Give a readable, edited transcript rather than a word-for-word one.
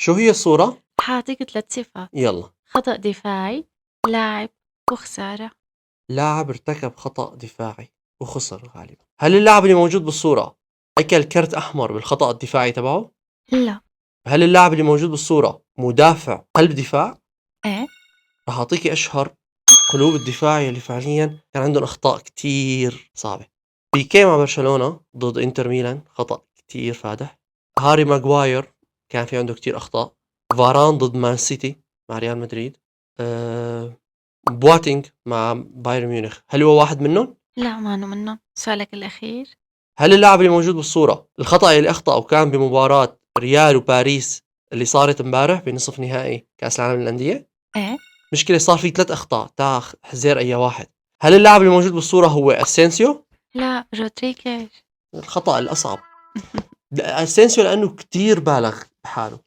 شو هي الصورة؟ حاعطيك 3 صفات. يلا. خطأ دفاعي، لاعب، وخسارة. لاعب ارتكب خطأ دفاعي وخسر غالبا. هل اللاعب اللي موجود بالصورة أكل كرت أحمر بالخطأ الدفاعي تبعه؟ لا. هل اللاعب اللي موجود بالصورة مدافع قلب دفاع؟ إيه؟ راح أعطيكي أشهر قلوب الدفاع اللي فعليا كان عندهم أخطاء كتير صعبة. بيكي مع برشلونة ضد إنتر ميلان خطأ كتير فادح. هاري ماغواير كان في عنده كتير أخطاء. فاران ضد مان سيتي مع ريال مدريد. بواتينج مع بايرن ميونخ، هل هو واحد منهم؟ لا، مانو منّن. سؤالك الأخير. هل اللاعب اللي موجود بالصورة الخطأ اللي أخطأه كان بمباراة ريال وباريس اللي صارت امبارح بنصف نهائي كأس العالم للأندية؟ إيه؟ مشكلة صار في 3 أخطاء، حزير أي واحد. هل اللاعب اللي موجود بالصورة هو أسينسيو؟ لا، رودريغيز. الخطأ الأصعب. أسينسيو لأنه كتير بالغ بحاله.